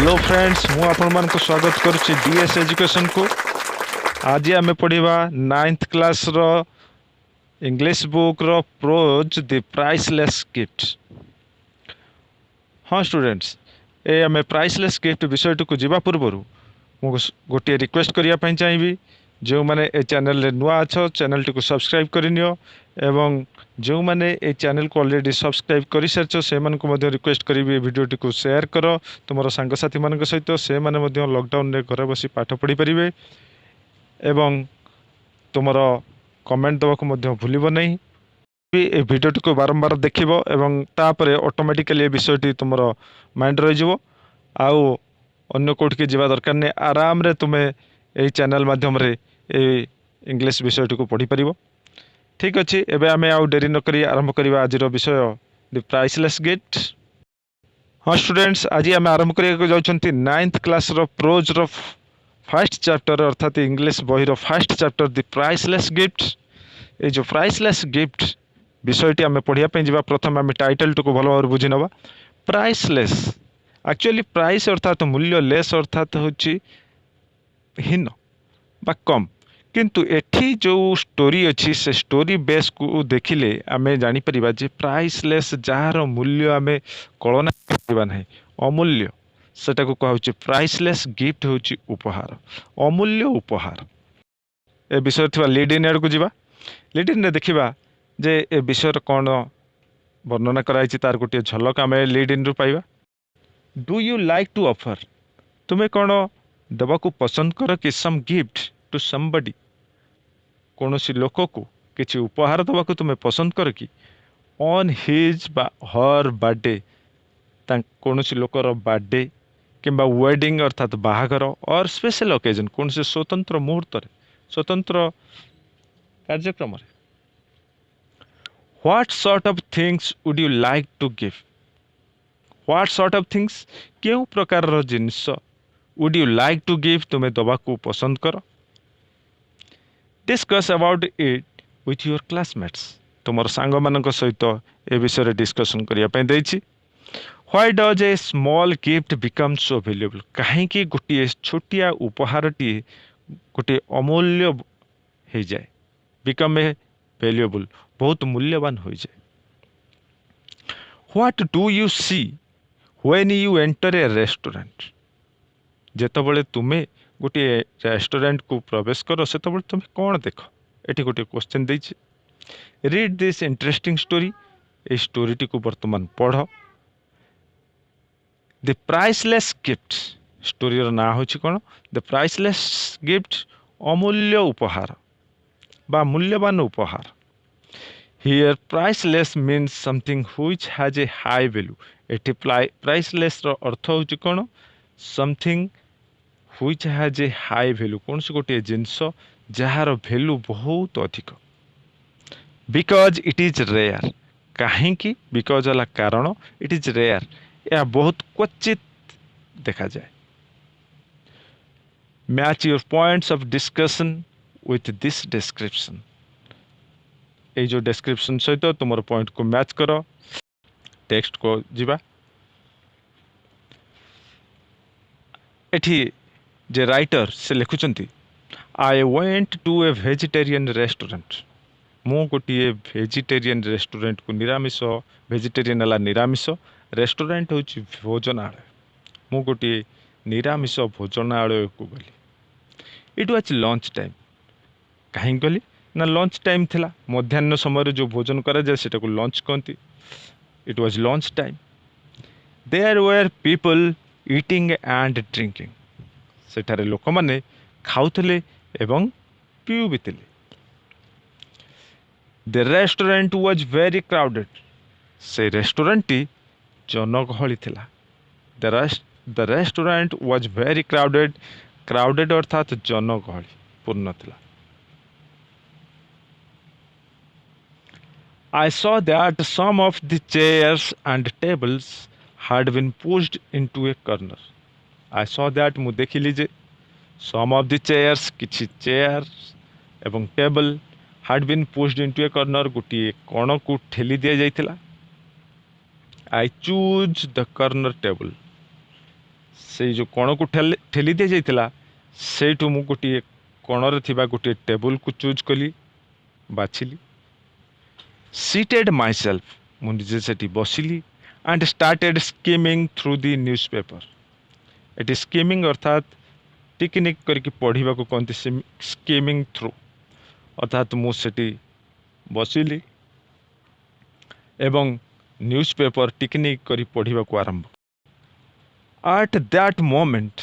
Hello friends मु आपण मान को स्वागत करुच्ची डीएस एजुकेशन को। आज आम पढ़ा 9th क्लास रो इंग्लिश बुक रो प्रोज द प्राइसलेस गिफ्ट। हाँ स्टूडेंट्स, ए आम प्राइसलेस गिफ्ट विषय को जीवा पूर्व मुझे गोटे रिक्वेस्ट करने चाहिए जो मैंने ए चैनल रे नुआ अच्छ चैनल टी को सब्सक्राइब करनियो एवं जो मैंने ए चैनल को ऑलरेडी सब्सक्राइब कर सारी से रिक्वेस्ट करी भिडियोटी को शेयर कर तुम सांगसाथी मान सहित से मैंने लॉकडाउन रे घर बसी पाठ पढ़ी पारे एवं तुम कमेंट देवाक भूल नहीं। ए भिडियोटी को बारंबार देखिबो एवं तापरे ऑटोमेटिकली विषयटी तुम माइंड रही आउ अन्य कोठी जावा दरकार नहीं। आराम रे तुम्हें यही चैनल माध्यम रे इंग्लिश विषयटी को पढ़ी पारिबो। ठीक अच्छे एबे आमे आउ डेरी न करी आरंभ करिबा आज विषय द प्राइसलेस गिफ्ट। हाँ स्टूडेंट्स, आज आम आरंभ करिया जाउछंती 9th क्लास रो प्रोज रो फर्स्ट चैप्टर अर्थात इंग्लिश बही रो first chapter the priceless gift. ये जो प्राइसलेस गिफ्ट विषयटी आम पढ़िया पे जिबा प्रथम आम टाइटल टू को भल भाव बुझी नवा। प्राइसलेस एक्चुअली प्राइस अर्थात मूल्य, लेस अर्थात होची हीन बा कम, किंतु एठी जो स्टोरी अच्छी से स्टोरी बेस को देखिले आमे जानी परिबा जे प्राइसलेस जार मूल्य आमे कल्पना करबा नहीं, अमूल्य सेटा को कहउची प्राइसलेस गिफ्ट होची उपहार, अमूल्य उपहार। ए विषय थिबा लीड इन एड को जिबा। लीड इन रे देखिबा जे ए विषय कौन वर्णना कराई तार गोटे झलक आमे लीड इन रु पाइबा। Do you like to offer, तुम्हें कौन दबा को पसंद कर कि सम गिफ्ट टू समबडी, कौन सी लोक को किसी उपहार दबा को तुम्हें पसंद कर कि ऑन हिज बा हर बर्थडे, कौन सी लोकर बर्थडे किंबा वेडिंग अर्थात बाहागर और स्पेशल ओकेजन, कौन से स्वतंत्र मुहूर्त स्वतंत्र कार्यक्रम। What sort of things would you like to give, what sort of things क्यों प्रकार जिनस would you like to give तुम्हें दबा को पसंद कर। Discuss about it with your classmates, तुम सांग मान सहित ए विषय डिस्कसन करने। Why does a small gift become so valuable, कहीं गोटे छोटिया उपहारटी गोटे अमूल्य हो जाए, बिकम ए वैल्यूएबल बहुत मूल्यवान हो जाए। What do you see when you enter a restaurant, जेतबले तुम्हें गोटे रेस्टोरेंट को प्रवेश कर से तुम्हें कौन देख। एटी गोटे क्वेश्चन देछि, रीड दिस इंटरेस्टिंग स्टोरी, ए स्टोरीटी को वर्तमान पढ़। द प्राइसलेस गिफ्ट, स्टोरी ना होछि कौन, द प्राइसलेस गिफ्ट अमूल्य उपहार बा मूल्यवान उपहार। Here priceless means something which has a high value, एटी प्राइसलेस रो अर्थ होछि कौन, something which has a high value, कौन से गोटे जिनस जार वैल्यू बहुत अधिक। बिकॉज इट इज रेयर, कहीं बिकॉज वाला कारण, इट इज रेयर यह बहुत क्वचित देखा जाए। Match your points of discussion with this description, ये जो डिस्क्रिप्शन सहित तुम पॉइंट को मैच कर। टेक्स्ट को जीवा। एठी जे राइटर से लिखुचंती, I went to a vegetarian restaurant, मु गोटे वेजिटेरियन रेस्टोरेंट को, निरामिष वेजिटेरियन वाला निरामिष, रेस्टोरेंट हूँ भोजनालय, मु गोटे निरामिष भोजनालय को गली। इट वाज लंच टाइम, कहीं गली ना लंच टाइम थिला, मध्याह्न समय जो भोजन करा जाए सेटा को लंच कहती। It was lunch time, there were people eating and drinking, सेठारे लोक माने खाउथले एवं पिउ भी थिले। The restaurant was very crowded, से रेस्टोरेंट टी जनगहली थिला। The restaurant was very crowded, crowded अर्थात जनगहली पूर्ण थिला। I saw that some of the chairs and tables had been pushed into a corner. I saw that मु देखिली जे some of the chairs, किछि चेयर एवं table had been pushed into a corner, गोटे कोण को ठेली दिया जाइथिला। I choose the corner table, से जो कोण को ठेली दि जाइतिला सेठू मु गोटे कोणरे थिबा गोटे टेबल को चूज कली बाछिली सीटेड माइसेल्फ मु निजे सेठी बसिली and started skimming through the newspaper एटी स्कीमिंग अर्थात टिकनिक करके पढ़ा को कहते स्कीमिंग थ्रू अर्थात मु सेठी बसिली एवं न्यूज़पेपर टिकनिक करी पढ़ा को आरंभ at that moment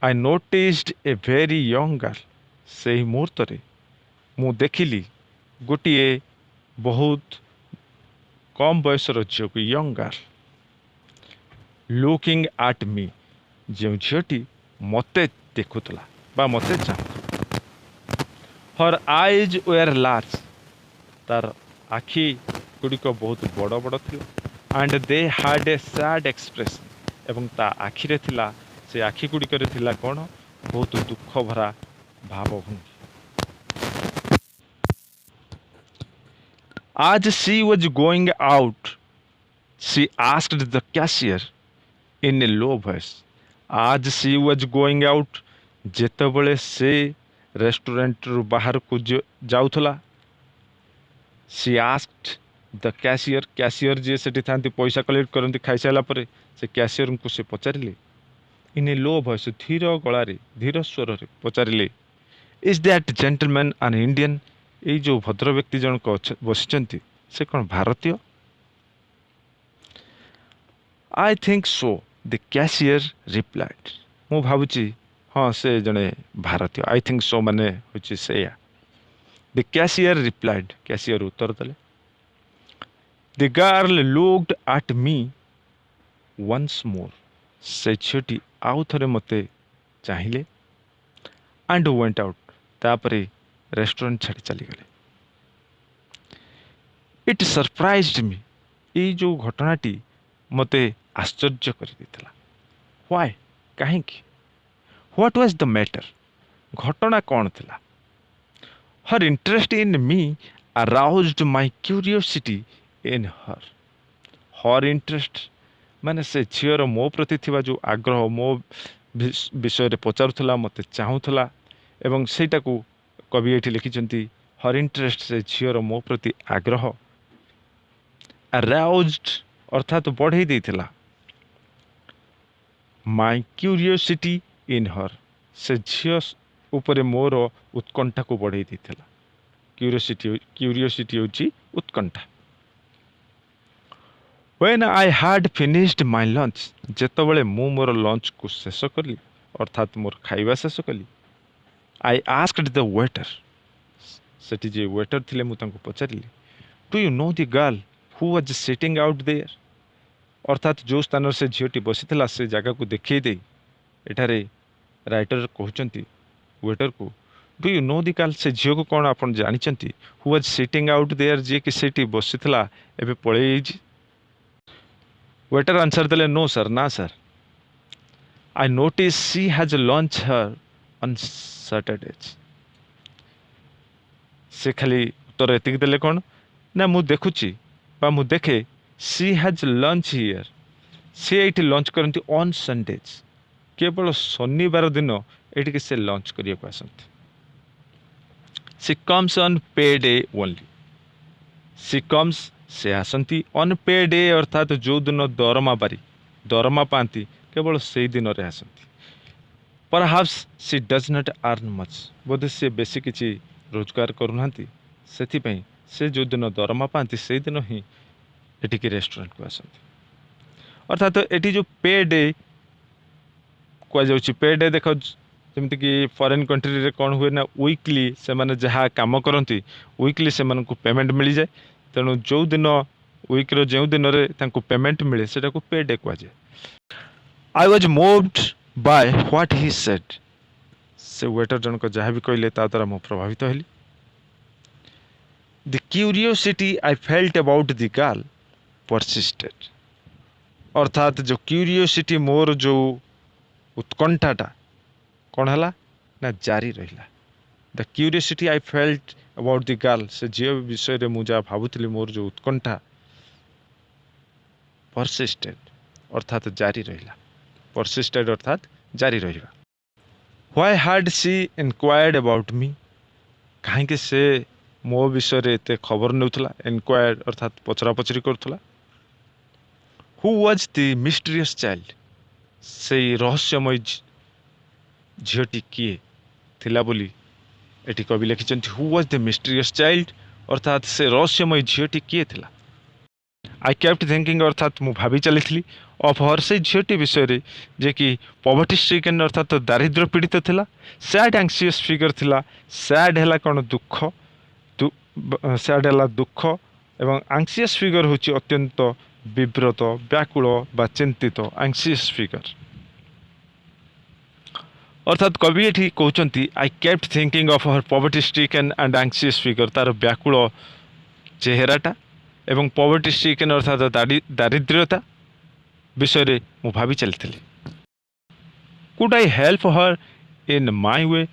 I noticed a very young girl से ही मुहूर्त मु देखिली गोटे बहुत कम बयसर झील को young girl looking at me जो झीटी मते देखुला बा मते चाहूला हर आईज वेयर लार्ज तार आखि गुड़िक बहुत बड़ बड़ थिला एंड दे हाड ए सैड एक्सप्रेशन एवं ता आखिरे थिला से आखि गुड़िक थिला कौन बहुत दुख भरा भावभंगी As she was going out, she asked the cashier in a low voice. As she was going out, जेतबले से रेस्टोरेंट रु बाहर को जाउथला she asked the cashier जे सेठी थांती पैसा कलेक्ट करंती खाई साला परे से कैशियर को से पचारिले इन ए लो वॉइस धीर गलारे धीर स्वर रे पचारिले is that gentleman an Indian ये जो भद्र व्यक्ति जनक बसिचंती से कौन भारतीय I think so the cashier replied मु भावुची हाँ से जने भारतीय आई थिंक सो माने होची से द कैशियर रिप्लाइड कैशियर उत्तर देले the girl looked at me once more से झीटी आउ थरे मते चाहिए एंड वेंट आउट तापरे रेस्टोरेंट छाड़ी चली गले इट सरप्राइज्ड मी ये जो घटनाटी मते आश्चर्य कर देथिला व्हाई कहीं व्हाट वाज द मैटर घटना कौन थिला हर interest in me aroused my curiosity in her interest माने से झीर मो प्रति थिबा जो आग्रह मो विषय पचारुला मते चाहूला एवं सेटा को कवि ये लिखिं हर इंटरेस्ट से झीर मो प्रति आग्रह अराउज्ड अर्थात तो बढ़ई देथिला माय क्यूरियोसिटी इन हर से झील उपरे मोर उत्कंठा को बढ़ई देथिला क्यूरियोसिटी होची उत्कंठा When I had finished my lunch जेतबले मु मोर लंच को शेष कली अर्थात मोर खाइबा शेष कली I asked the waiter सेठी जे वेटर थिले मु तांको पचारिली do you know the girl who was sitting out there अर्थात जो स्थान से झीटी बसीथिला से जगह को देखई दे एठारे राइटर कहउचंती वेटर को do you know the girl से झील को कौन आपण जानिचंती who was sitting out there जे कि सेठी बसीथिला एबे पळेई वेटर आंसर देले नो सर ना sir I notice she has lunch here on Saturdays से खाली उत्तर एतिक देले कौन ना मु देखुची बा मु देखे शी हैज लंच हियर से एठी लंच करती ऑन संडेज केवल शनिवार दिन एठी से लंच करिया को आसंती शी कम्स ऑन पे डे ओनली शी कम्स से आसंती ऑन पे डे अर्थात जो दिन दरमा पाती केवल से दिन रे आसंती perhaps she does not earn much बोधे से बेसी किछि रोजगार करूनांती सेथिपई से जो दिन दरमा पाती से दिन ही एटिकी रेस्टोरेंट को आसंती अर्थात एटी जो पे डे कह जाउछि पे डे देखो जमती कि फॉरेन कंट्री रे कौन हुए ना वीकली से माने जहाँ काम करती वीकली से मानक पेमेंट मिल जाए तेणु जो दिन वीक्र जो दिन में पेमेंट मिले से पे डे कहुए I was moved by what he said से वेटर जनक जहाँ भी कहले ता द्वारा मु प्रभावित हली the curiosity I felt about the girl persisted अर्थात जो क्यूरियोसिटी मोर जो उत्कंठाटा कौन है ना जारी रहा the curiosity I felt about the girl से झील विषय रे मु जा भावुली मोर जो उत्कंठा परसिस्टेड अर्थात जारी रहा परसिस्टेड अर्थात जारी रहिबा। व्हाई हाड सी इनक्वायर्ड अबाउट मी, कहीं से मो विषय रे एते खबर नेउथला, इनक्वायर्ड अर्थात पचरा पचरी करथला। Who was the mysterious child, से रहस्यमय झीटी किए थिला बोली एटी कवि लिखिछन्ति। Who was the mysterious child अर्थात से रहस्यमय झीटी किए थिला। आई केप्ट थिंकिंग अर्थात मु भाभी चली ऑफ हर से झीटी विषय रे जे कि पॉवर्टी स्ट्रिकन अर्थात दारिद्र्य पीड़ित थिला। सैड एंक्सियस फिगर थिला। सैड हैला कोन दुख, सैड हैला दुख एवं एंक्सियस फिगर होची अत्यंत विव्रत व्याकुल बा चिंतित एंक्सियस फिगर। अर्थात कवि ये कहते I kept thinking of her poverty stricken and anxious figure, तार व्याकुल चेहराटा एवं पॉवर्टी स्ट्रिकन अर्थात दारिद्र्यता विषय मु भावी चली। Could I help her in my way,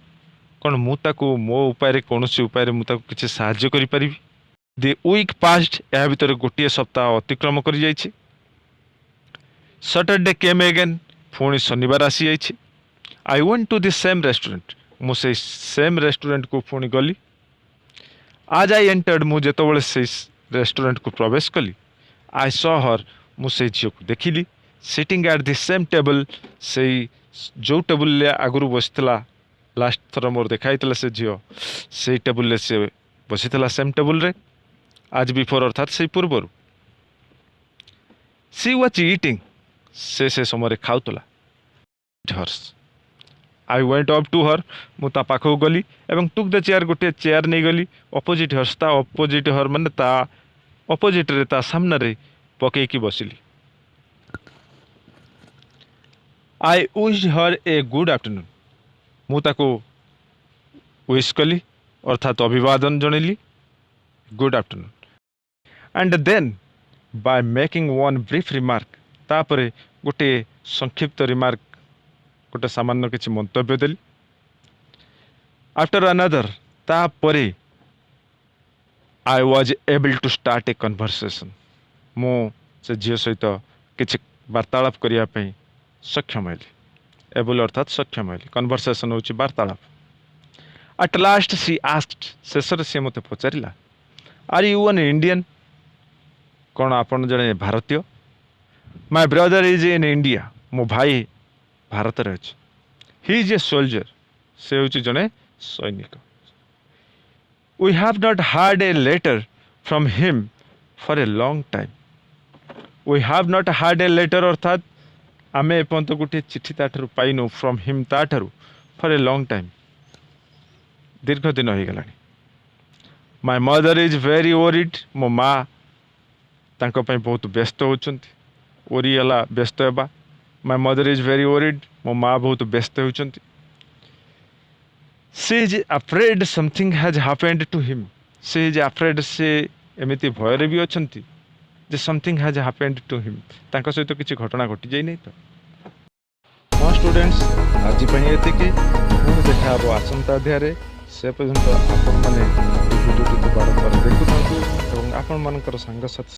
कौन मुझे मो उपाय कौन सी उपाय मुझे किसी साहाय्य करि परिबी। द वीक पास्ट, या भितर गोटे सप्ताह अतिक्रम कर जाइछि। सैटरडे केम अगेन, पुणी शनिवार आसी जाइछि। I went to the same restaurant, मुझे सेम रेस्टोरेंट को पुणी गली। आज आई एंटर्ड, मुझे से रेस्टोरेंट को प्रवेश कली। आई सॉ हर, मुझे झील को देखिली। Sitting at the same table, से जो टेबुल आगु बसला लास्ट थर मोर देखाई से झील, से टेबुल से बसी सेम टेबुल रे आज बिफोर अर्थात से पूर्वर। सी वाज ईटिंग, से समय खाऊला। Hers, I went up to her, मुझे पाखक गली एवं टुक द चेयर, गोटे चेयर नहीं गली। अपोजिट हर्स, ता अपोजिट हर माने ता अपोजिट रे ता सामने रे पकईकी बसिली। I wished her a good afternoon, मुझे विश कली अर्थात अभिवादन जनइली, good afternoon. And then by making one brief remark, तापरे गोटे संक्षिप्त रिमार्क, गोटे सामान्य किसी मंतव्य देली। आफ्टर अनदर, तापरे I was able to start a conversation, मु से झील सहित किसी वार्तालाप करने सक्षम हेली। एबल अर्थात सक्षम हेली, कन्वर्सेशन होची वार्तालाप। एट लास्ट सी आस्क्ड, शेषर सी मते पचारिला, आर यू एन इंडियन, कौन आपन जड़े भारतीय। My brother is in India, मो भाई भारत रे अछि। ही इज ए सोल्जर, से होची जड़े सैनिक। We have not heard a letter from him for a long time. We have not heard a letter अर्थात आमे एपंत गोटे चिट्ठी ताठरू पाइनु, फ्रॉम हिम ताठरू, फॉर ए लॉन्ग टाइम, दीर्घ दिन हो गलानी। My mother is very worried, मो माँ तांको पई बहुत व्यस्त होचंती। ओरी हला व्यस्त हेबा। My mother is very worried, मो माँ बहुत व्यस्त होचंती। She is afraid something has happened to him, she is afraid, से एमिति भय भी अछंती जे something has happened to him, तांको सहित किसी घटना घटी जाई नहीं तो। हाँ स्टूडेंट्स, आज एतिकी, पुणी देखा हे आसंता अध्याय। से पर्यंत आपण मैंने भिडियो बारंबार देखुं और आपण मान सांगसाथी